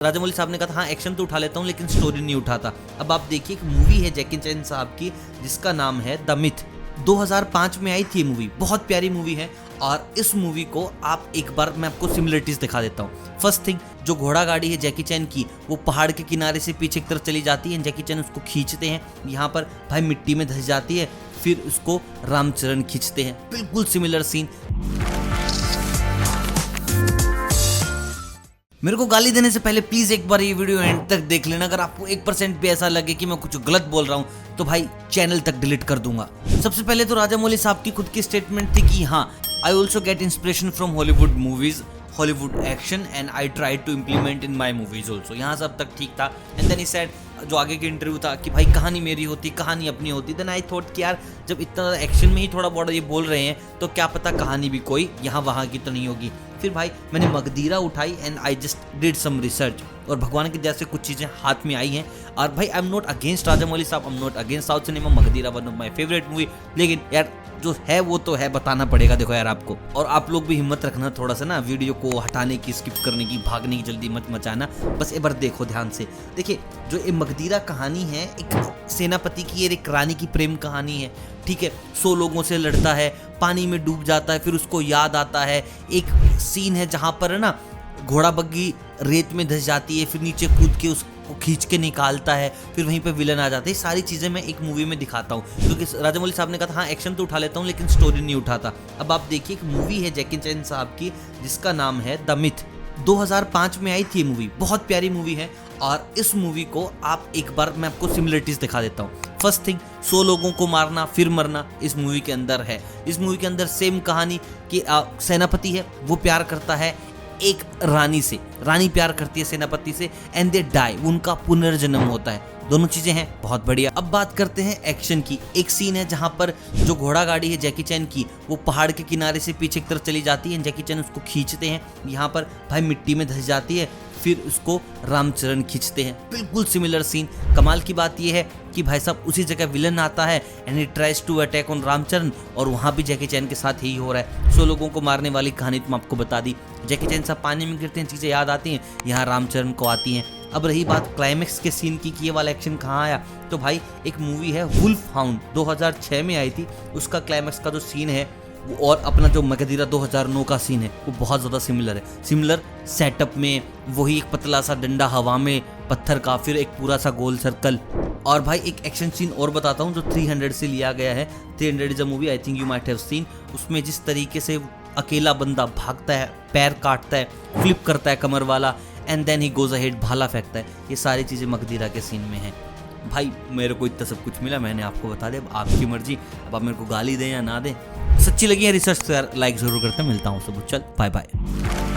राजामौली साहब ने कहा था हाँ एक्शन तो उठा लेता हूँ लेकिन स्टोरी नहीं उठाता। अब आप देखिए एक मूवी है जैकी चैन साहब की जिसका नाम है द मिथ। 2005 में आई थी ये मूवी, बहुत प्यारी मूवी है। और इस मूवी को आप एक बार मैं आपको सिमिलरिटीज दिखा देता हूँ। फर्स्ट थिंग, जो घोड़ा गाड़ी है जैकी चैन की वो पहाड़ के किनारे से पीछे की तरफ चली जाती है, जैकी चैन उसको खींचते हैं, यहाँ पर भाई मिट्टी में धंस जाती है, फिर उसको रामचरण खींचते हैं। बिल्कुल सिमिलर सीन। मेरे को गाली देने से पहले प्लीज एक बार ये वीडियो एंड तक देख लेना। अगर आपको 1% भी ऐसा लगे कि मैं कुछ गलत बोल रहा हूँ तो भाई चैनल तक डिलीट कर दूंगा। सबसे पहले तो राजामौली साहब की खुद की स्टेटमेंट थी कि हाँ, I also get inspiration from Hollywood movies, Hollywood action and I try to implement in my movies also. यहाँ सब तक ठीक था। एंड देन ही सेड, जो आगे के इंटरव्यू था कि भाई कहानी मेरी होती, कहानी अपनी होती। देन आई थॉट कि यार जब इतना एक्शन में ही थोड़ा बहुत ये बोल रहे हैं तो क्या पता कहानी भी कोई यहाँ वहाँ की तो नहीं होगी। फिर भाई मैंने मगधीरा उठाई and I just did some research और भगवान के जैसे कुछ चीज़ें हाथ में आई हैं। और भाई I am not against Rajamouli sahab, I am not against south cinema. Magadheera one of my favourite movie, लेकिन यार जो है वो तो है, बताना पड़ेगा देखो यार आपको। और आप लोग भी हिम्मत रखना थोड़ा सा ना, वीडियो को हटाने की, स्किप करने की, भागने की जल्दी मत मचाना। बस एक बार देखो ध्यान से। देखिए जो ये मगधीरा कहानी है एक सेनापति की, एक रानी की प्रेम कहानी है, ठीक है। 100 लोगों से लड़ता है, पानी में डूब जाता है, फिर उसको याद आता है। एक सीन है जहाँ पर है ना घोड़ा बग्गी रेत में धंस जाती है, फिर नीचे कूद के उसको खींच के निकालता है, फिर वहीं पे विलन आ जाते हैं। सारी चीज़ें मैं एक मूवी में दिखाता हूँ क्योंकि राजामौली साहब ने कहा था हाँ एक्शन तो उठा लेता हूँ लेकिन स्टोरी नहीं उठाता। अब आप देखिए एक मूवी है जैकी चैन साहब की जिसका नाम है द मिथ। 2005 में आई थी ये मूवी, बहुत प्यारी मूवी है। और इस मूवी को आप एक बार मैं आपको सिमिलरिटीज दिखा देता हूँ। फर्स्ट थिंग, 100 लोगों को मारना फिर मरना इस मूवी के अंदर है। इस मूवी के अंदर सेम कहानी कि सेनापति है वो प्यार करता है एक रानी से, रानी प्यार करती है सेनापति से, एंड दे डाई, उनका पुनर्जन्म होता है। दोनों चीजें हैं बहुत बढ़िया। अब बात करते हैं एक्शन की। एक सीन है जहां पर जो घोड़ा गाड़ी है जैकी चैन की वो पहाड़ के किनारे से पीछे की तरफ चली जाती है, जैकी चैन उसको खींचते हैं, यहाँ पर भाई मिट्टी में धंस जाती है, फिर उसको रामचरण खींचते हैं। बिल्कुल सिमिलर सीन। कमाल की बात यह है कि भाई साहब उसी जगह विलन आता है and he tries to attack on Ramcharan, और वहाँ भी जैकी चैन के साथ यही हो रहा है। 100 लोगों को मारने वाली कहानी तो मैं आपको बता दी। जैकी चैन साहब पानी में गिरते हैं, चीज़ें याद आती हैं, यहाँ रामचरण को आती हैं। अब रही बात क्लाइमेक्स के सीन की कि ये वाला एक्शन कहाँ आया, तो भाई एक मूवी है वुल्फ हाउंड, 2006 में आई थी। उसका क्लाइमेक्स का जो सीन है वो और अपना जो मगधीरा 2009 का सीन है वो बहुत ज़्यादा सिमिलर है। सिमिलर सेटअप में, वही एक पतला सा डंडा हवा में पत्थर का, फिर एक पूरा सा गोल सर्कल। और भाई एक एक्शन सीन और बताता हूँ जो 300 से लिया गया है। 300 is a movie, I think you might have seen. उसमें जिस तरीके से अकेला बंदा भागता है, पैर काटता है, फ्लिप करता है कमर वाला, and then he goes ahead, भाला फेंकता है, ये सारी चीज़ें मगधीरा के सीन में हैं। भाई मेरे को इतना सब कुछ मिला, मैंने आपको बता दिया, अब आपकी मर्जी। अब आप मेरे को गाली दें या ना दें, सच्ची लगी है रिसर्च तो यार लाइक जरूर करते हैं। मिलता हूँ सब, चल बाय बाय।